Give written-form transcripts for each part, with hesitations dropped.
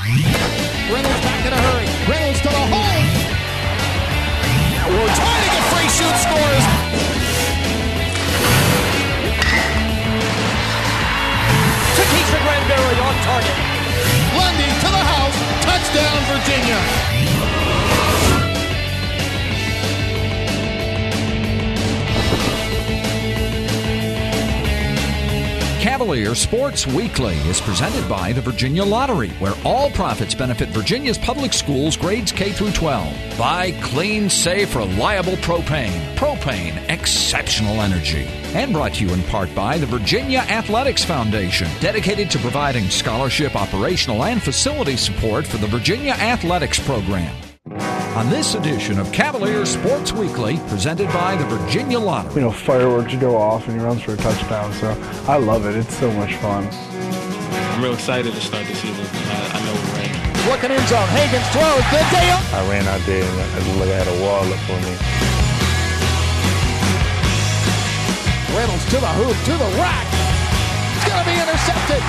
Reynolds back in a hurry. Reynolds to the hole. We're trying to get free shoot scores. Takesha Granberry on target. Lundy to the house. Touchdown, Virginia. Cavalier Sports Weekly is presented by the Virginia Lottery, where all profits benefit Virginia's public schools grades K through 12. Buy clean, safe, reliable propane. Propane, exceptional energy. And brought to you in part by the Virginia Athletics Foundation, dedicated to providing scholarship, operational, and facility support for the Virginia Athletics Program. On this edition of Cavalier Sports Weekly, presented by the Virginia Lottery. You know, fireworks go off and he runs for a touchdown, so I love it. It's so much fun. I'm real excited to start the season. I know we're ready. Looking in zone. Higgins throws. Good day up. I ran out there and it looked like I had a wall up for me. Reynolds to the hoop, to the rack. It's going to be intercepted.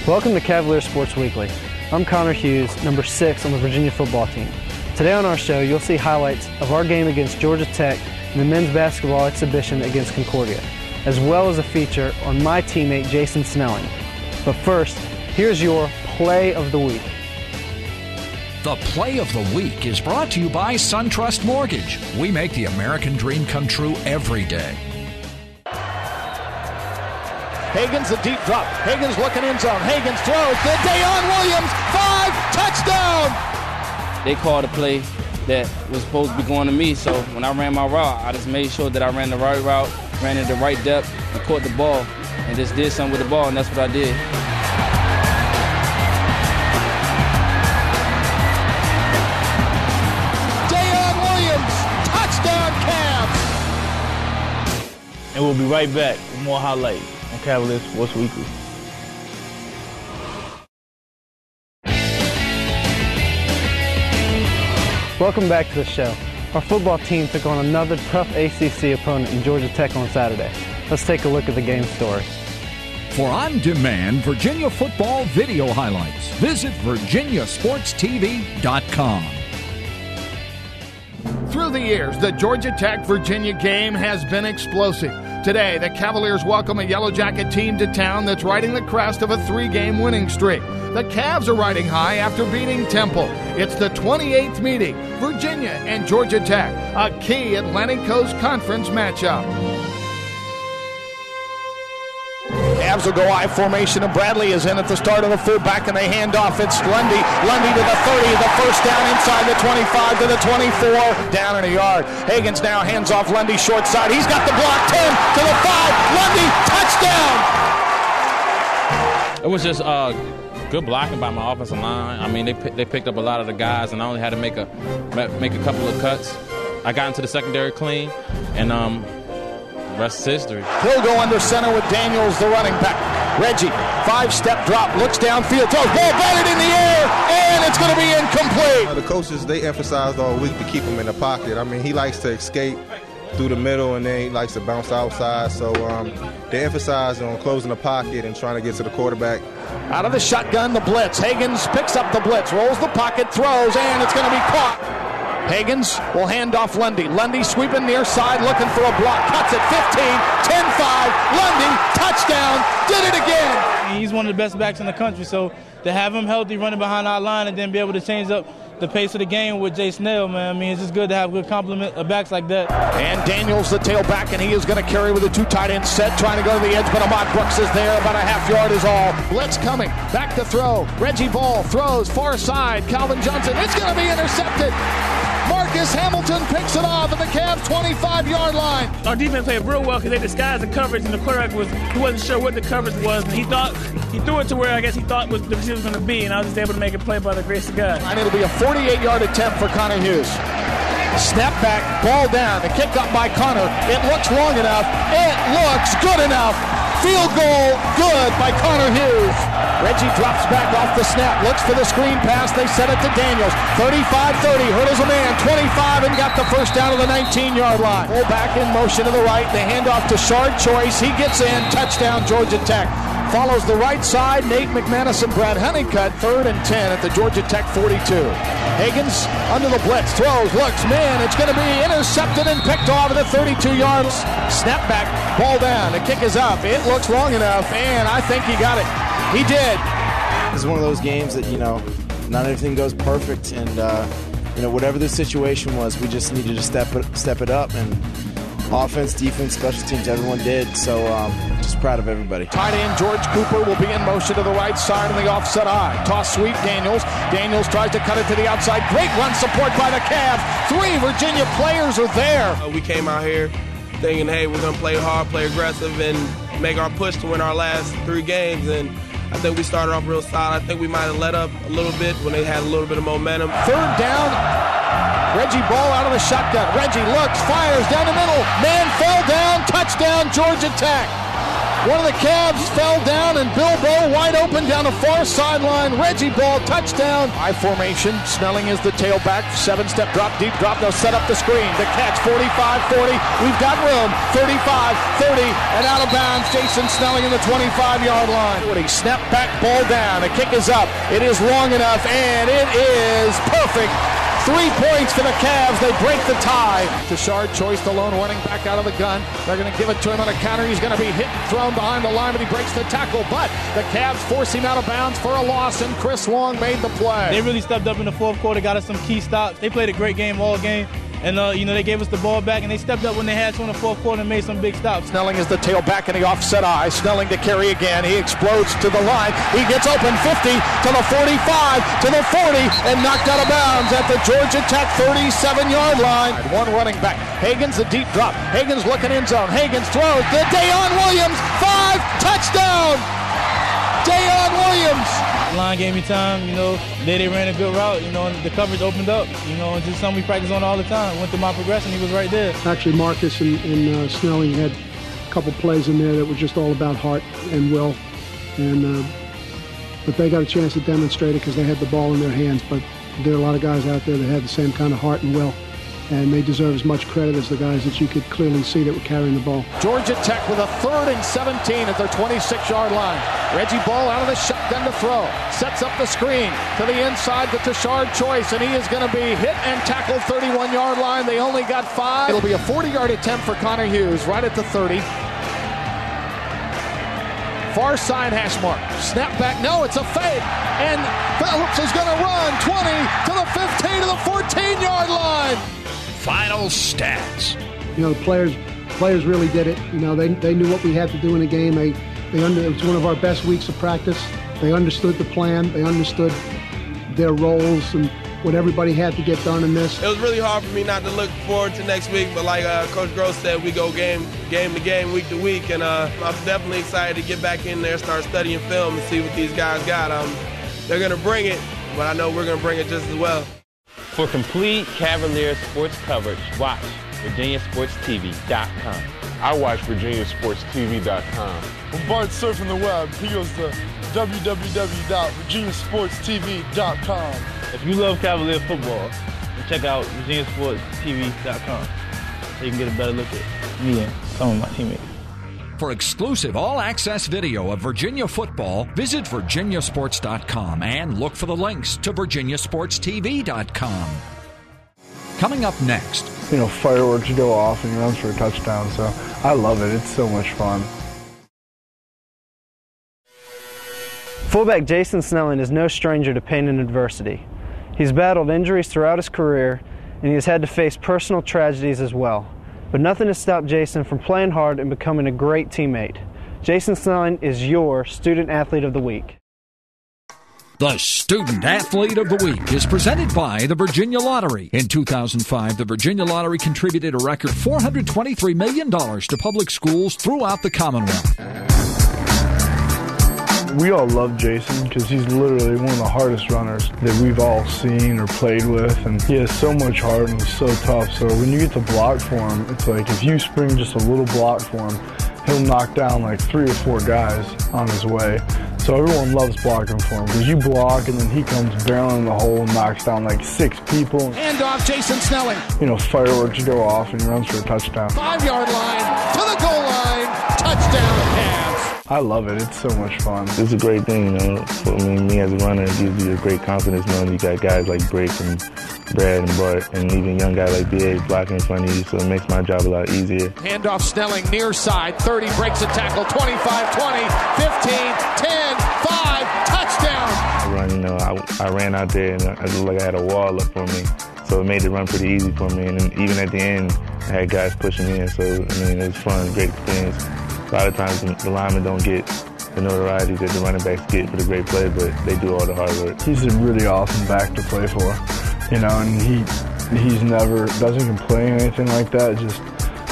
Welcome to Cavalier Sports Weekly. I'm Connor Hughes, number 6 on the Virginia football team. Today on our show, you'll see highlights of our game against Georgia Tech and the men's basketball exhibition against Concordia, as well as a feature on my teammate Jason Snelling. But first, here's your Play of the Week. The Play of the Week is brought to you by SunTrust Mortgage. We make the American dream come true every day. Higgins, a deep drop. Higgins looking in zone. Higgins throws. The Dayon Williams, 5, touchdown! They called a play that was supposed to be going to me, so when I ran my route, I just made sure that I ran the right route, ran in the right depth, and caught the ball, and just did something with the ball, and that's what I did. Dayon Williams, touchdown Cavs! And we'll be right back with more highlights on Cavalier Sports Weekly. Welcome back to the show. Our football team took on another tough ACC opponent in Georgia Tech on Saturday. Let's take a look at the game story. For on-demand Virginia football video highlights, visit virginiasportstv.com. Through the years, the Georgia Tech-Virginia game has been explosive. Today, the Cavaliers welcome a Yellow Jacket team to town that's riding the crest of a 3-game winning streak. The Cavs are riding high after beating Temple. It's the 28th meeting, Virginia and Georgia Tech, a key Atlantic Coast Conference matchup. Cavs will go I formation, and Bradley is in at the start of the fullback, and they hand off. It's Lundy. Lundy to the 30, the first down inside the 25 to the 24, down in a yard. Higgins now hands off Lundy short side. He's got the block, 10 to the 5. Lundy, touchdown! It was just good blocking by my offensive line. I mean, they picked up a lot of the guys, and I only had to make a couple of cuts. I got into the secondary clean, and rest is history. He'll go under center with Daniels, the running back. Reggie, 5-step drop, looks downfield, throws, ball batted in the air, and it's going to be incomplete. The coaches, they emphasized all week to keep him in the pocket. I mean, he likes to escape through the middle, and then he likes to bounce outside. So they emphasized on closing the pocket and trying to get to the quarterback. Out of the shotgun, the blitz. Higgins picks up the blitz, rolls the pocket, throws, and it's going to be caught. Higgins will hand off Lundy. Lundy sweeping near side, looking for a block. Cuts it, 15, 10-5. Lundy, touchdown, did it again. He's one of the best backs in the country, so to have him healthy running behind our line and then be able to change up the pace of the game with Jay Snell, man, I mean, it's just good to have good complement of backs like that. And Daniels, the tailback, and he is going to carry with a 2 tight end set, trying to go to the edge, but Ahmad Brooks is there, about a half yard is all. Blitz coming, back to throw. Reggie Ball throws, far side, Calvin Johnson, it's going to be intercepted. Marcus Hamilton picks it off at the Cavs' 25-yard line. Our defense played real well because they disguised the coverage, and the quarterback wasn't sure what the coverage was. And he threw it to where I guess he thought the receiver was going to be, and I was just able to make a play by the grace of God. And it'll be a 48-yard attempt for Connor Hughes. Snap back, ball down. The kick up by Connor. It looks long enough. It looks good enough. Field goal good by Connor Hughes. Reggie drops back off the snap, looks for the screen pass. They set it to Daniels. 35-30, hurdles a man, 25, and got the first down to the 19-yard line. Pull back in motion to the right. The handoff to Shard Choice. He gets in. Touchdown, Georgia Tech. Follows the right side, Nate McManus and Brad Honeycutt, 3rd and 10 at the Georgia Tech 42. Higgins under the blitz, throws, looks, man, it's going to be intercepted and picked off at the 32 yards. Snap back, ball down, the kick is up, it looks long enough, and I think he got it. He did. This is one of those games that, not everything goes perfect, and, whatever the situation was, we just needed to step it up, and offense, defense, special teams, everyone did. So just proud of everybody. Tight end George Cooper will be in motion to the right side on the offset eye. Toss sweep Daniels. Daniels tries to cut it to the outside. Great run support by the Cavs. 3 Virginia players are there. We came out here thinking, hey, we're going to play hard, play aggressive, and make our push to win our last 3 games. And I think we started off real solid. I think we might have let up a little bit when they had a little bit of momentum. 3rd down. Reggie ball out of the shotgun. Reggie looks, fires down the middle. Man fell down. Touchdown, Georgia Tech. One of the Cavs fell down, and Bilbo wide open down the far sideline. Reggie ball, touchdown. High formation. Snelling is the tailback. 7-step drop, deep drop. They'll set up the screen. The catch, 45-40. We've got room. 35-30, and out of bounds. Jason Snelling in the 25-yard line. Snap back, ball down. The kick is up. It is long enough, and it is perfect. 3 points for the Cavs. They break the tie. To Shard Choice, the lone running back out of the gun. They're going to give it to him on a counter. He's going to be hit and thrown behind the line, but he breaks the tackle. But the Cavs force him out of bounds for a loss, and Chris Long made the play. They really stepped up in the 4th quarter, got us some key stops. They played a great game all game. And, they gave us the ball back, and they stepped up when they had to in the 4th quarter and made some big stops. Snelling is the tailback in the offset eye. Snelling to carry again. He explodes to the line. He gets open 50 to the 45 to the 40 and knocked out of bounds at the Georgia Tech 37-yard line. 1 running back. Higgins, the deep drop. Higgins looking end zone. Higgins throws to Dayon Williams. 5, touchdown! Dayon Williams. The line gave me time, they ran a good route, and the coverage opened up, it's just something we practice on all the time. Went through my progression, he was right there. Actually, Marcus and Snelling had a couple plays in there that were just all about heart and will, but they got a chance to demonstrate it because they had the ball in their hands, but there are a lot of guys out there that had the same kind of heart and will, and they deserve as much credit as the guys that you could clearly see that were carrying the ball. Georgia Tech with a 3rd and 17 at their 26-yard line. Reggie ball out of the shotgun to throw. Sets up the screen to the inside to Shard Choice, and he is going to be hit and tackled 31-yard line. They only got 5. It'll be a 40-yard attempt for Connor Hughes right at the 30. Far side hash mark. Snap back. No, it's a fake. And Phillips is going to run 20 to the 15 to the 14-yard line. Final stats. The players really did it. They knew what we had to do in the game. It was one of our best weeks of practice. They understood the plan. They understood their roles and what everybody had to get done in this. It was really hard for me not to look forward to next week, but like Coach Gross said, we go game to game, week to week, and I'm definitely excited to get back in there, start studying film, and see what these guys got. They're going to bring it, but I know we're going to bring it just as well. For complete Cavalier sports coverage, watch VirginiaSportsTV.com. I watch VirginiaSportsTV.com. When Bart's surfing the web, he goes to www.VirginiaSportsTV.com. If you love Cavalier football, then check out VirginiaSportsTV.com so you can get a better look at me and some of my teammates. For exclusive all-access video of Virginia football, visit VirginiaSports.com and look for the links to VirginiaSportsTV.com. Coming up next. Fireworks go off and he runs for a touchdown, so I love it. It's so much fun. Fullback Jason Snelling is no stranger to pain and adversity. He's battled injuries throughout his career, and he has had to face personal tragedies as well. But nothing has stopped Jason from playing hard and becoming a great teammate. Jason Snelling is your Student Athlete of the Week. The Student Athlete of the Week is presented by the Virginia Lottery. In 2005, the Virginia Lottery contributed a record $423 million to public schools throughout the Commonwealth. We all love Jason because he's literally one of the hardest runners that we've all seen or played with, and he has so much heart and he's so tough. So when you get to block for him, it's like if you spring just a little block for him, he'll knock down like 3 or 4 guys on his way. So everyone loves blocking for him because you block and then he comes barreling in the hole and knocks down like 6 people. Handoff, Jason Snelling. You know, fireworks go off and he runs for a touchdown. 5-yard line to the goal line. Touchdown, Cavs. I love it. It's so much fun. It's a great thing, you know. For me as a runner, it gives you a great confidence knowing you got guys like Brick and Brad and Bart and even young guy like B.A. blocking in front of you, so it makes my job a lot easier. Handoff, Snelling, near side, 30, breaks a tackle, 25, 20, 15, 10, 5, touchdown. I run, you know, I ran out there and I looked like I had a wall up for me, so it made the run pretty easy for me. And then even at the end, I had guys pushing in, so, I mean, it was fun, great experience. A lot of times the linemen don't get the notoriety that the running backs get for the great play, but they do all the hard work. He's a really awesome back to play for, you know, and he's never, doesn't complain or anything like that. Just,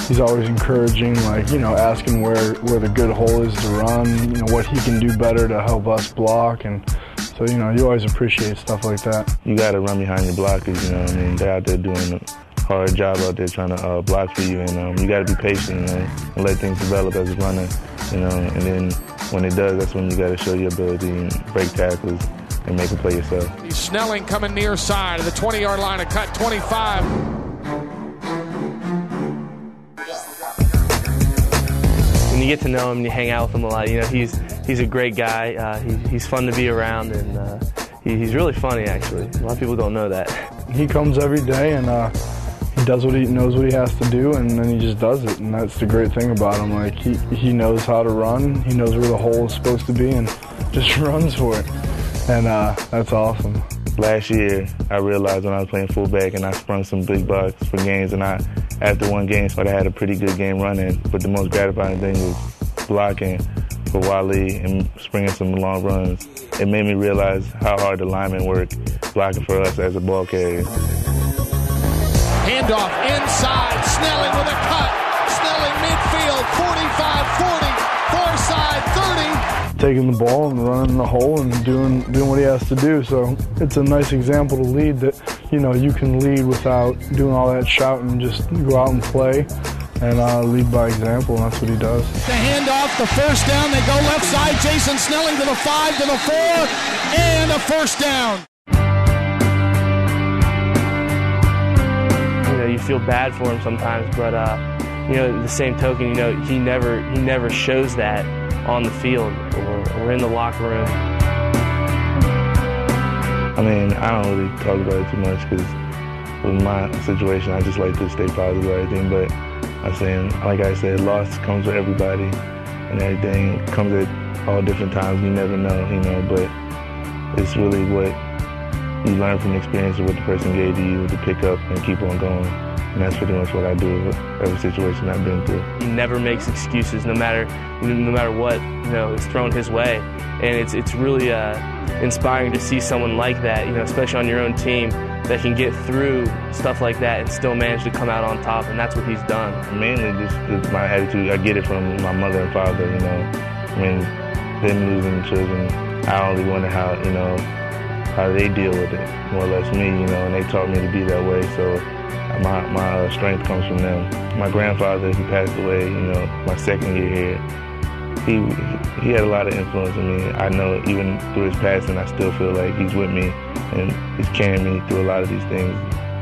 he's always encouraging, like, you know, asking where the good hole is to run, you know, what he can do better to help us block. And so, you know, you always appreciate stuff like that. You got to run behind your blockers, you know what I mean? They're out there doing a hard job out there trying to block for you, and you got to be patient, you know, and let things develop as a runner, you know, and then when it does, that's when you got to show your ability and break tackles and make a play yourself. Snelling coming near side of the 20-yard line, a cut 25. When you get to know him and you hang out with him a lot, you know, he's a great guy. He's fun to be around, and he's really funny, actually. A lot of people don't know that. He comes every day and he does what he knows what he has to do, and then he just does it, and that's the great thing about him. Like, he knows how to run, he knows where the hole is supposed to be, and just runs for it, and that's awesome. Last year, I realized when I was playing fullback and I sprung some big bucks for games, and after one game, I had a pretty good game running, but the most gratifying thing was blocking for Wally and springing some long runs. It made me realize how hard the linemen work blocking for us as a ball carrier. Handoff inside, Snelling with a cut. Snelling midfield, 45-40, far side 30. Taking the ball and running the hole and doing what he has to do. So it's a nice example to lead that, you know, you can lead without doing all that shouting, just go out and play and lead by example, and that's what he does. The handoff, the first down, they go left side, Jason Snelling to the 5, to the 4, and a first down. You feel bad for him sometimes, but you know, the same token, you know, he never shows that on the field or in the locker room. I mean, I don't really talk about it too much because with my situation, I just like to stay positive about everything. But I'm saying, like I said, loss comes with everybody, and everything comes at all different times. You never know, you know. But it's really what you learn from the experience of what the person gave to you to pick up and keep on going. And that's pretty much what I do with every situation I've been through. He never makes excuses, no matter what, you know, is thrown his way. And it's really inspiring to see someone like that, you know, especially on your own team, that can get through stuff like that and still manage to come out on top. And that's what he's done. Mainly just my attitude. I get it from my mother and father, you know. I mean, them losing children, I only wonder how, you know, how they deal with it, more or less me, you know, and they taught me to be that way, so my strength comes from them. My grandfather, who passed away, you know, my second year here, he had a lot of influence on me. I know even through his passing, I still feel like he's with me and he's carrying me through a lot of these things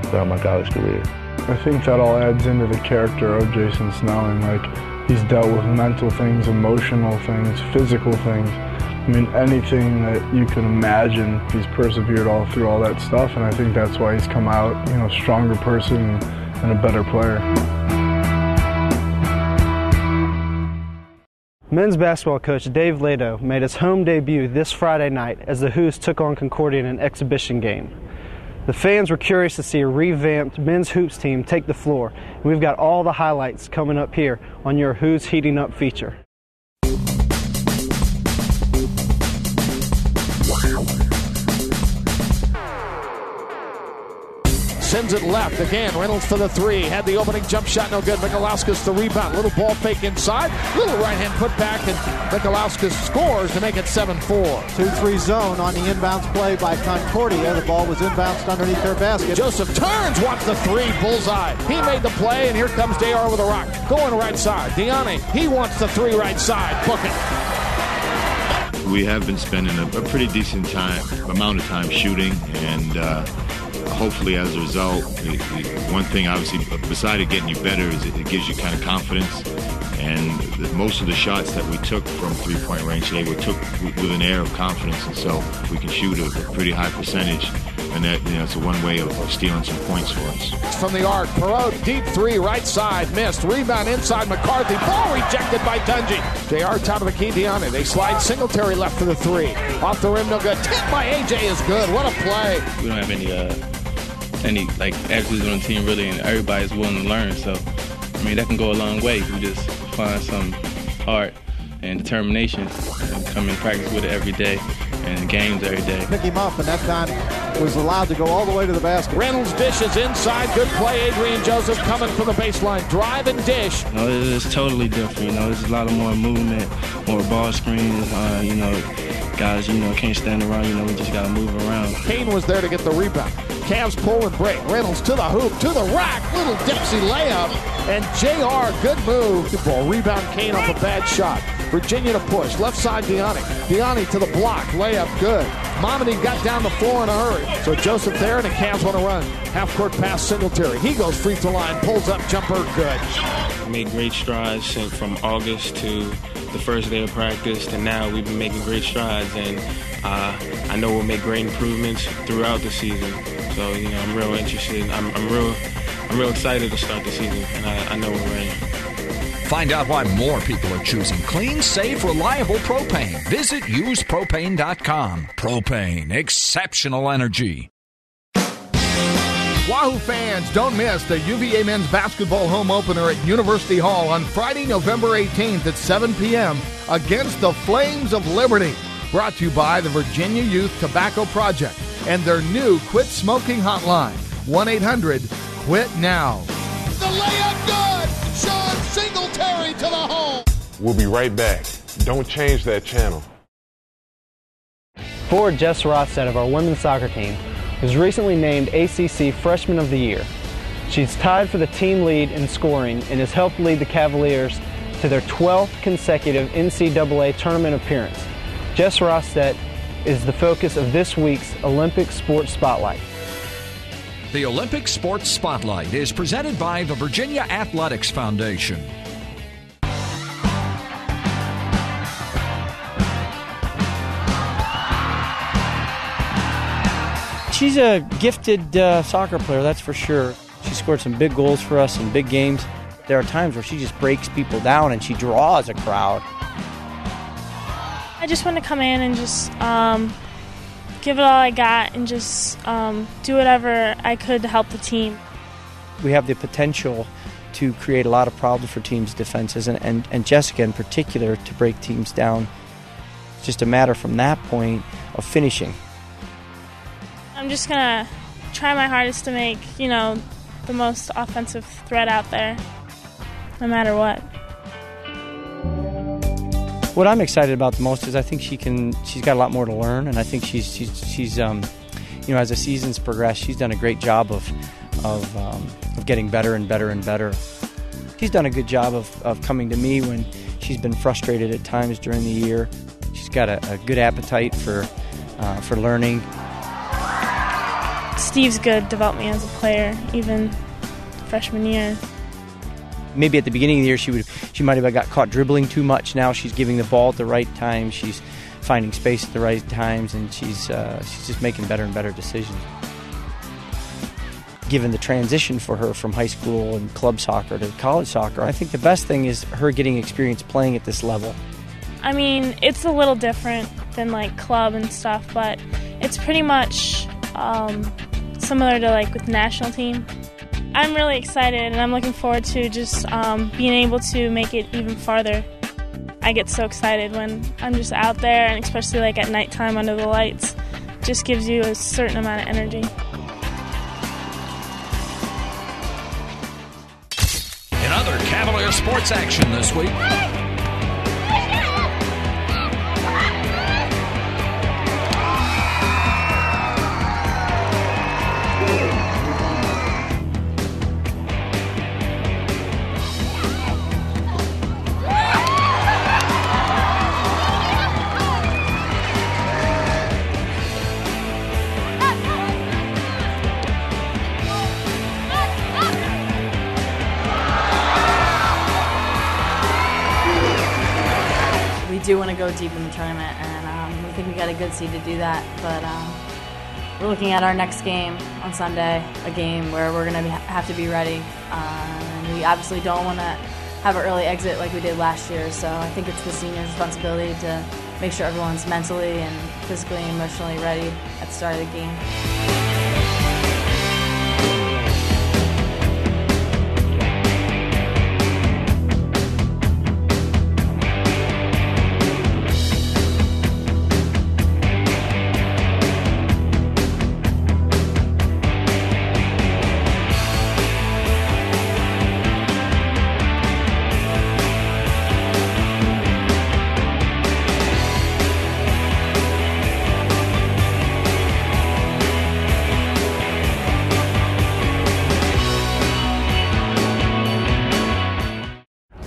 throughout my college career. I think that all adds into the character of Jason Snelling. Like, he's dealt with mental things, emotional things, physical things. I mean, anything that you can imagine, he's persevered all through all that stuff, and I think that's why he's come out, you know, a stronger person and a better player. Men's basketball coach Dave Lado made his home debut this Friday night as the Hoos took on Concordia in an exhibition game. The fans were curious to see a revamped men's hoops team take the floor, and we've got all the highlights coming up here on your Who's Heating Up feature. sends it left. Again, Reynolds for the three. Had the opening jump shot, no good. Mikolauskas the rebound. Little ball fake inside. Little right-hand put back, and Mikolauskas scores to make it 7-4. 2-3 zone on the inbounds play by Concordia. The ball was inbounced underneath their basket. Joseph turns, wants the three, bullseye. He made the play, and here comes JR with a rock. Going right side. Diani, he wants the three right side. Book it. We have been spending a pretty decent amount of time shooting, and hopefully as a result, one thing obviously besides it getting you better is it gives you kind of confidence. And most of the shots that we took from three-point range today were took with an air of confidence, and so we can shoot a pretty high percentage. And that, it's a one way of stealing some points for us. From the arc, Perot, deep three, right side, missed. Rebound inside McCarthy. Ball rejected by Dungy. JR top of the key, Diani. They slide Singletary left for the three. Off the rim, no good. Tip by AJ is good. What a play. We don't have any attitudes on the team really, and everybody's willing to learn. So, that can go a long way. We just find some heart and determination and come and practice with it every day and games every day. Pick him up, and that time was allowed to go all the way to the basket. Reynolds dishes inside. Good play. Adrian Joseph coming from the baseline. Drive and dish. It's totally different. There's a lot of more movement, more ball screens. Guys, can't stand around. We just got to move around. Kane was there to get the rebound. Cavs pull and break. Reynolds to the hoop, to the rack. Little Dempsey layup. And JR, good move. Good ball. Rebound Kane off a bad shot. Virginia to push. Left side, Diani. Diani to the block. Layup, good. Momedy got down the floor in a hurry. So Joseph there, and the Cavs want to run. Half-court pass, Singletary. He goes free throw line, pulls up, jumper, good. Made great strides from August to the first day of practice, and now we've been making great strides, and I know we'll make great improvements throughout the season. So, I'm real interested. I'm real excited to start the season, and I know we're ready. Find out why more people are choosing clean, safe, reliable propane. Visit usepropane.com. Propane, exceptional energy. Wahoo fans, don't miss the UVA men's basketball home opener at University Hall on Friday, November 18th at 7 p.m. against the Flames of Liberty. Brought to you by the Virginia Youth Tobacco Project and their new Quit Smoking hotline, 1-800-QUIT-NOW. The layup good! Sean Singletary to the hole! We'll be right back. Don't change that channel. Forward Jess Rothstedt of our women's soccer team was recently named ACC Freshman of the Year. She's tied for the team lead in scoring and has helped lead the Cavaliers to their 12th consecutive NCAA tournament appearance. Jess Rothstedt is the focus of this week's Olympic Sports Spotlight. The Olympic Sports Spotlight is presented by the Virginia Athletics Foundation. She's a gifted soccer player, that's for sure. She scored some big goals for us in big games. There are times where she just breaks people down and she draws a crowd. I just want to come in and just give it all I got and just do whatever I could to help the team. We have the potential to create a lot of problems for teams' defenses, and Jessica in particular to break teams down. It's just a matter from that point of finishing. I'm just going to try my hardest to make, the most offensive threat out there, no matter what. What I'm excited about the most is I think she's got a lot more to learn, and I think she's as the seasons progress, she's done a great job of getting better and better and better. She's done a good job of coming to me when she's been frustrated at times during the year. She's got a good appetite for learning. Steve's good, developed me as a player, even freshman year. Maybe at the beginning of the year she might have got caught dribbling too much. Now she's giving the ball at the right time. She's finding space at the right times, and she's just making better and better decisions. Given the transition for her from high school and club soccer to college soccer, I think the best thing is her getting experience playing at this level. I mean, it's a little different than club and stuff, but it's pretty much similar to with the national team. I'm really excited, and I'm looking forward to just being able to make it even farther. I get so excited when I'm just out there, and especially at nighttime under the lights. It just gives you a certain amount of energy. sports action this week. We do want to go deep in the tournament, and we think we got a good seed to do that. But we're looking at our next game on Sunday, a game where we're going to have to be ready. And we obviously don't want to have an early exit like we did last year. So I think it's the seniors' responsibility to make sure everyone's mentally and physically and emotionally ready at the start of the game.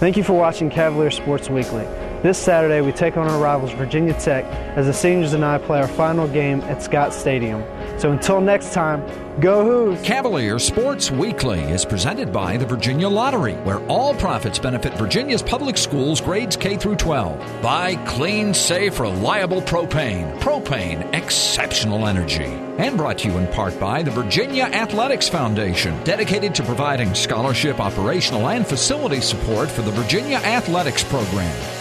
Thank you for watching Cavalier Sports Weekly. This Saturday, we take on our rivals Virginia Tech as the seniors and I play our final game at Scott Stadium. So until next time, go Hoos! Cavalier Sports Weekly is presented by the Virginia Lottery, where all profits benefit Virginia's public schools grades K through 12. By clean, safe, reliable propane. Propane, exceptional energy. And brought to you in part by the Virginia Athletics Foundation, dedicated to providing scholarship, operational, and facility support for the Virginia Athletics program.